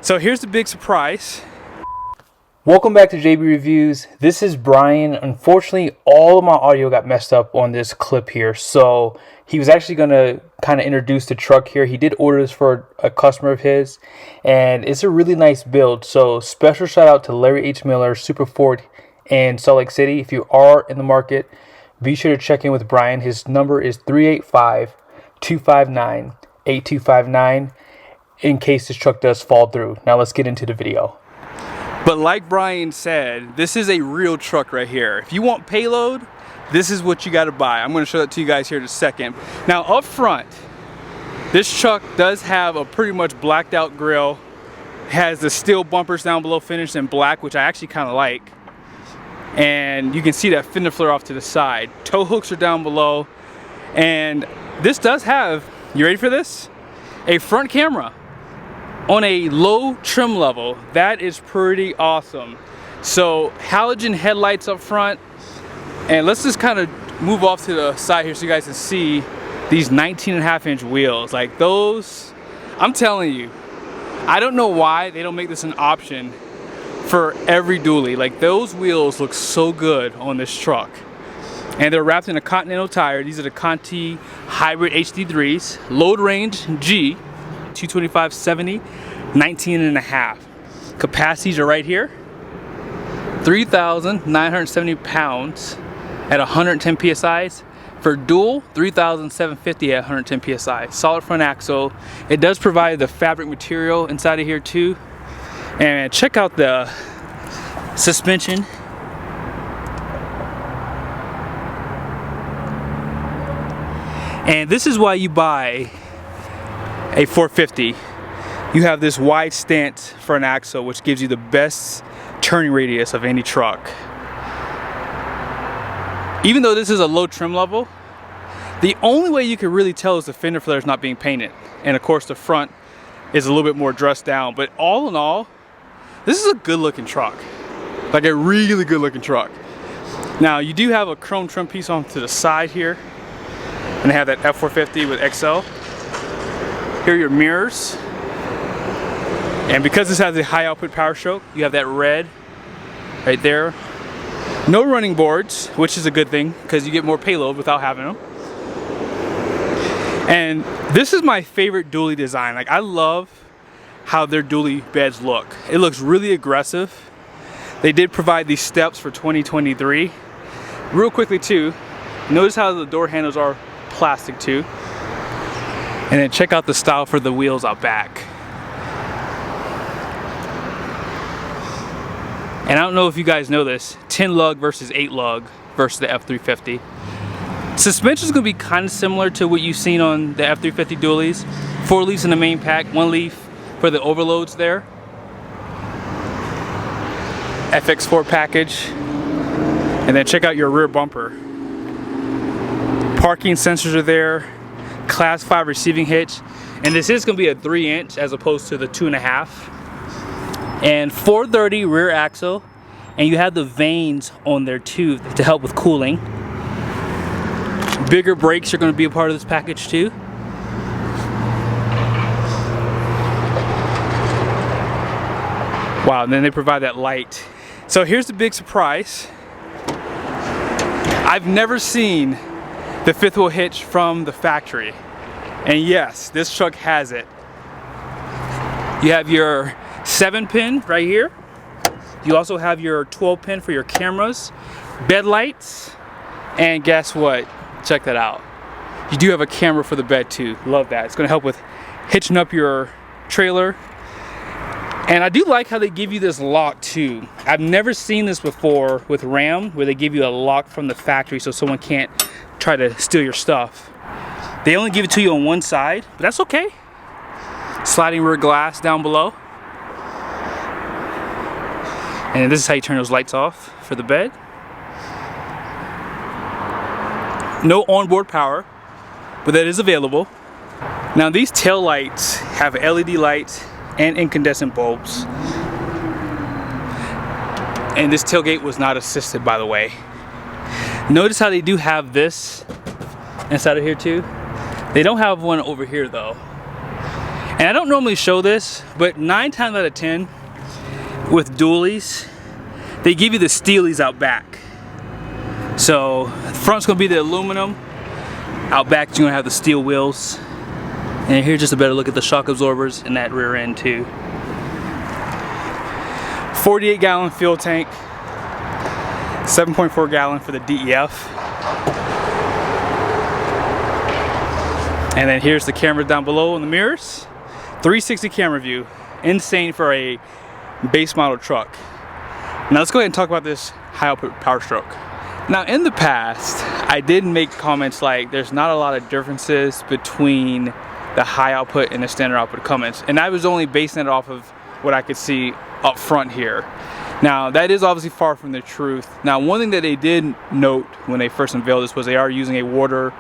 So here's the big surprise. Welcome back to JB Reviews. This is Brian. Unfortunately, all of my audio got messed up on this clip here. So he was actually going to kind of introduce the truck here. He did order this for a customer of his, and it's a really nice build. So special shout out to Larry H. Miller, Super Ford in Salt Lake City. If you are in the market, be sure to check in with Brian. His number is 385-259-8259 in case this truck does fall through. Now let's get into the video. But like Brian said, this is a real truck right here. If you want payload, this is what you got to buy. I'm going to show that to you guys here in a second. Now up front, this truck does have a pretty much blacked out grille. Has the steel bumpers down below finished in black, which I actually kind of like. And you can see that fender flare off to the side. Tow hooks are down below. And this does have, you ready for this? A front camera on a low trim level. That is pretty awesome. So halogen headlights up front. And let's just kind of move off to the side here so you guys can see these 19.5-inch wheels. Like those, I'm telling you, I don't know why they don't make this an option for every dually. Like those wheels look so good on this truck. And they're wrapped in a Continental tire. These are the Conti Hybrid HD3s. Load range G, 225/70, 19.5. Capacities are right here. 3,970 pounds at 110 PSIs. For dual, 3,750 at 110 PSI. Solid front axle. It does provide the fabric material inside of here too. And check out the suspension. And this is why you buy a 450. You have this wide stance front axle, which gives you the best turning radius of any truck. Even though this is a low trim level, the only way you can really tell is the fender flare is not being painted. And of course the front is a little bit more dressed down. But all in all, this is a good looking truck. Like a really good looking truck. Now you do have a chrome trim piece on to the side here. And they have that F450 with XL. Here are your mirrors. And because this has a high output Powerstroke, you have that red right there. No running boards, which is a good thing because you get more payload without having them. And this is my favorite dually design. Like I love how their dually beds look. It looks really aggressive. They did provide these steps for 2023. Real quickly too, notice how the door handles are plastic too. And then check out the style for the wheels out back. And I don't know if you guys know this, 10 lug versus 8 lug versus the F350. Suspension is going to be kind of similar to what you've seen on the F350 dualies. 4 leaves in the main pack, 1 leaf for the overloads there. FX4 package. And then check out your rear bumper. Parking sensors are there. Class 5 receiving hitch. And this is going to be a 3-inch as opposed to the 2.5. And 430 rear axle. And you have the vanes on there too to help with cooling. Bigger brakes are going to be a part of this package too. Wow, and then they provide that light. So here's the big surprise. I've never seen the 5th wheel hitch from the factory. And yes, this truck has it. You have your 7-pin right here. You also have your 12-pin for your cameras, bed lights, and guess what? Check that out. You do have a camera for the bed too. Love that. It's going to help with hitching up your trailer. And I do like how they give you this lock too. I've never seen this before with Ram, where they give you a lock from the factory so someone can't try to steal your stuff. They only give it to you on one side, but that's okay. Sliding rear glass down below. And this is how you turn those lights off for the bed. No onboard power, but that is available. Now these tail lights have LED lights and incandescent bulbs. And this tailgate was not assisted, by the way. Notice how they do have this inside of here too. They don't have one over here though. And I don't normally show this, but 9 times out of 10 with dualies, they give you the steelies out back. So the front's gonna be the aluminum, out back you're gonna have the steel wheels. And here's just a better look at the shock absorbers in that rear end too. 48-gallon fuel tank, 7.4 gallon for the DEF. And then here's the camera down below in the mirrors. 360 camera view, insane for a base model truck. Now let's go ahead and talk about this high output Powerstroke. Now in the past, I did make comments like there's not a lot of differences between the high output and the standard output Cummins, and I was only basing it off of what I could see up front here. Now that is obviously far from the truth. Now one thing that they did note when they first unveiled this was they are using a water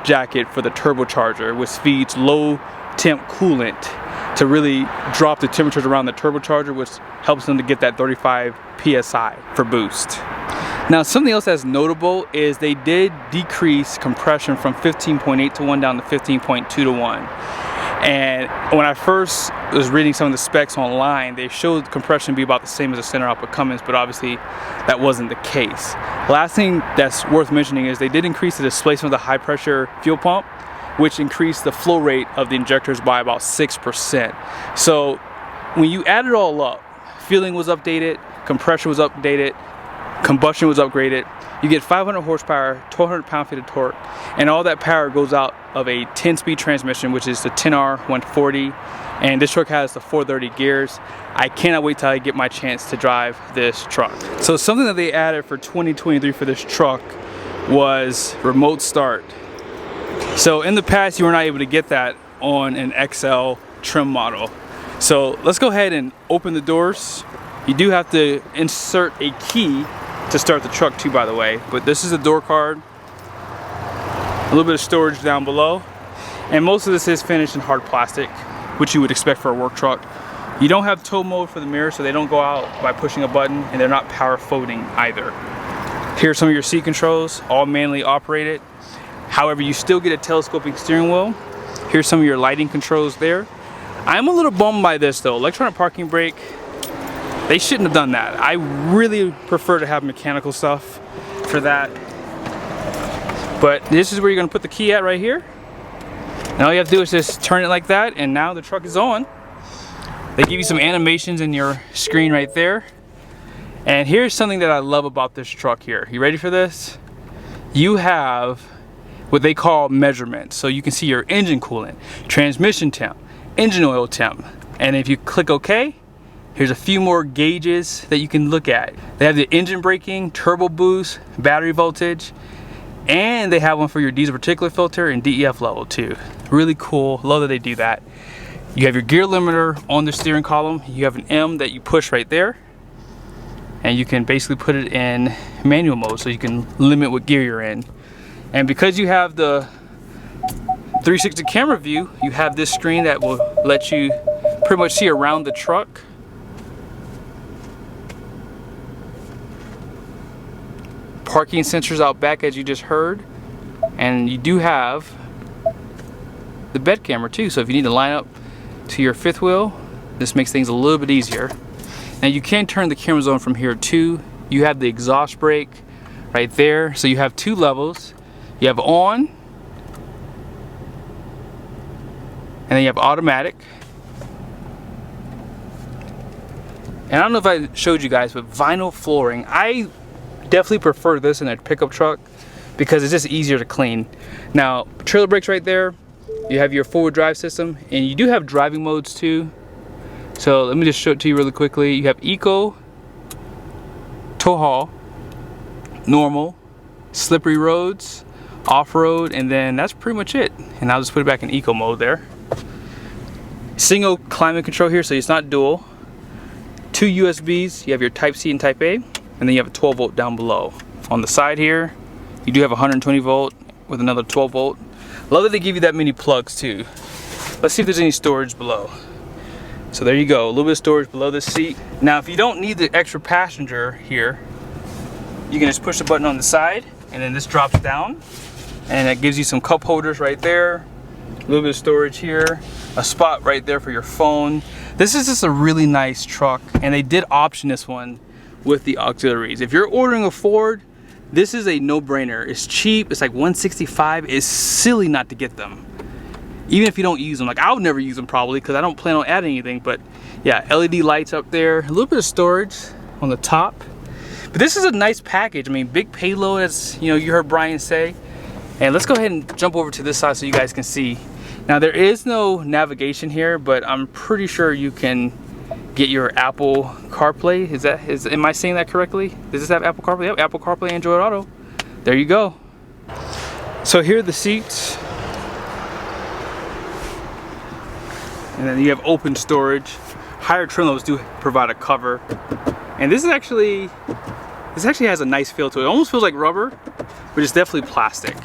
jacket for the turbocharger, which feeds low temp coolant to really drop the temperatures around the turbocharger, which helps them to get that 35 PSI for boost. Now something else that's notable is they did decrease compression from 15.8 to 1 down to 15.2 to 1. And when I first was reading some of the specs online, they showed compression be about the same as the standard output Cummins, but obviously that wasn't the case. Last thing that's worth mentioning is they did increase the displacement of the high pressure fuel pump, which increased the flow rate of the injectors by about 6%. So when you add it all up, fueling was updated, compression was updated, combustion was upgraded, you get 500 horsepower, 1,200 pound-feet of torque, and all that power goes out of a 10-speed transmission, which is the 10R 140, and this truck has the 430 gears. I cannot wait till I get my chance to drive this truck. So something that they added for 2023 for this truck was remote start. So in the past, you were not able to get that on an XL trim model. So let's go ahead and open the doors. You do have to insert a key to start the truck too, by the way, but this is a door card, a little bit of storage down below, and most of this is finished in hard plastic, which you would expect for a work truck. You don't have tow mode for the mirrors, so they don't go out by pushing a button, and they're not power folding either. Here's some of your seat controls, all manually operated. However, you still get a telescoping steering wheel. Here's some of your lighting controls there. I'm a little bummed by this though. Electronic parking brake, they shouldn't have done that. I really prefer to have mechanical stuff for that. But this is where you're gonna put the key at right here. And all you have to do is just turn it like that, and now the truck is on. They give you some animations in your screen right there. And here's something that I love about this truck here. You ready for this? You have what they call measurements. So you can see your engine coolant, transmission temp, engine oil temp. And if you click OK, here's a few more gauges that you can look at. They have the engine braking, turbo boost, battery voltage, and they have one for your diesel particulate filter and DEF level too. Really cool, love that they do that. You have your gear limiter on the steering column. You have an M that you push right there, and you can basically put it in manual mode so you can limit what gear you're in. And because you have the 360 camera view, you have this screen that will let you pretty much see around the truck. Parking sensors out back, as you just heard, and you do have the bed camera too, so if you need to line up to your fifth wheel, this makes things a little bit easier. Now you can turn the cameras on from here too. You have the exhaust brake right there, so you have two levels. You have on, and then you have automatic. And I don't know if I showed you guys, but vinyl flooring, I definitely prefer this in a pickup truck because it's just easier to clean. Now, trailer brakes right there. You have your forward drive system, and you do have driving modes too. So let me just show it to you really quickly. You have Eco, Tow Haul, Normal, Slippery Roads, Off-Road, and then that's pretty much it. And I'll just put it back in Eco mode there. Single climate control here, so it's not dual. Two USBs, you have your Type C and Type A, and then you have a 12 volt down below. On the side here, you do have 120 volt with another 12 volt. Love that they give you that many plugs too. Let's see if there's any storage below. So there you go, a little bit of storage below this seat. Now if you don't need the extra passenger here, you can just push the button on the side, and then this drops down, and it gives you some cup holders right there. A little bit of storage here, a spot right there for your phone. This is just a really nice truck, and they did option this one with the auxiliaries. If you're ordering a Ford, this is a no-brainer. It's cheap, it's like $165. It's silly not to get them, even if you don't use them. Like, I would never use them probably because I don't plan on adding anything, but yeah, LED lights up there, a little bit of storage on the top. But this is a nice package. I mean, big payload, as you know, you heard Brian say. And let's go ahead and jump over to this side so you guys can see. Now, there is no navigation here, but I'm pretty sure you can get your Apple CarPlay. Am I saying that correctly? Does this have Apple CarPlay? Yep, Apple CarPlay, Android Auto. There you go. So here are the seats. And then you have open storage. Higher trim levels do provide a cover. And this actually has a nice feel to it. It almost feels like rubber, but it's definitely plastic.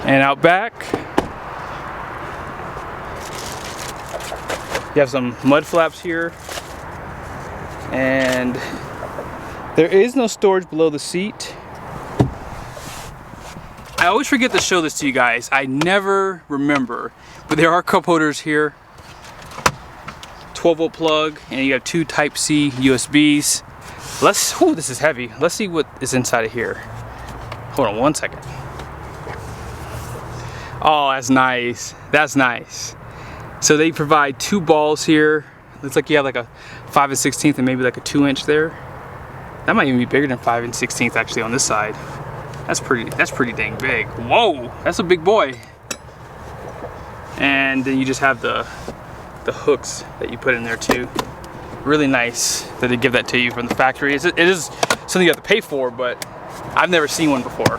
And out back, you have some mud flaps here. And there is no storage below the seat. I always forget to show this to you guys. I never remember, but there are cup holders here. 12-volt plug, and you have 2 Type-C USBs. This is heavy. Let's see what is inside of here. Hold on one second. Oh, that's nice. That's nice. So they provide 2 balls here. Looks like you have like a 5 1/16 and maybe like a 2-inch there. That might even be bigger than 5 1/16 actually on this side. That's pretty dang big. Whoa, that's a big boy. And then you just have the hooks that you put in there too. Really nice that they give that to you from the factory. It is something you have to pay for, but I've never seen one before.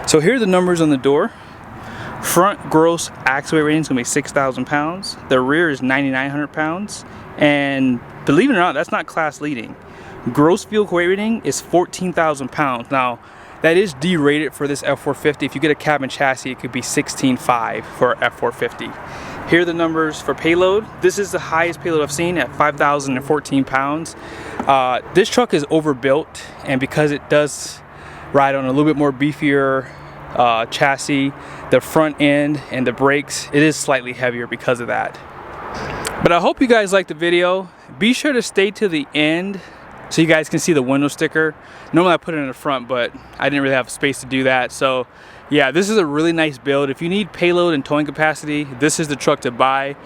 So here are the numbers on the door. Front gross axle weight rating is gonna be 6,000 pounds. The rear is 9,900 pounds. And believe it or not, that's not class leading. Gross vehicle weight rating is 14,000 pounds. Now, that is derated for this F450. If you get a cabin chassis, it could be 16.5 for F450. Here are the numbers for payload. This is the highest payload I've seen at 5,014 pounds. This truck is overbuilt, and because it does ride on a little bit more beefier chassis, the front end and the brakes, it is slightly heavier because of that. But I hope you guys liked the video. Be sure to stay to the end so you guys can see the window sticker. Normally I put it in the front, but I didn't really have space to do that. So yeah, this is a really nice build. If you need payload and towing capacity, this is the truck to buy.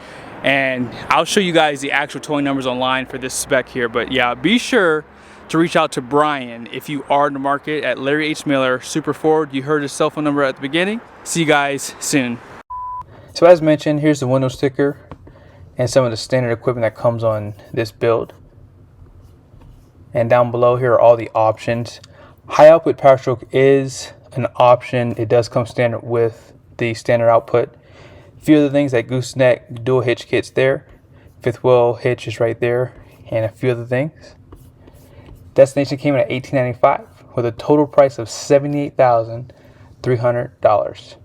And I'll show you guys the actual towing numbers online for this spec here. But yeah, be sure to reach out to Brian if you are in the market at Larry H. Miller, Super Ford. You heard his cell phone number at the beginning. See you guys soon. So as mentioned, here's the window sticker and some of the standard equipment that comes on this build. And down below here are all the options. High output PowerStroke is an option. It does come standard with the standard output. A few other things like gooseneck dual hitch kits there. 5th wheel hitch is right there, and a few other things. Destination came in at $1,895 with a total price of $78,300.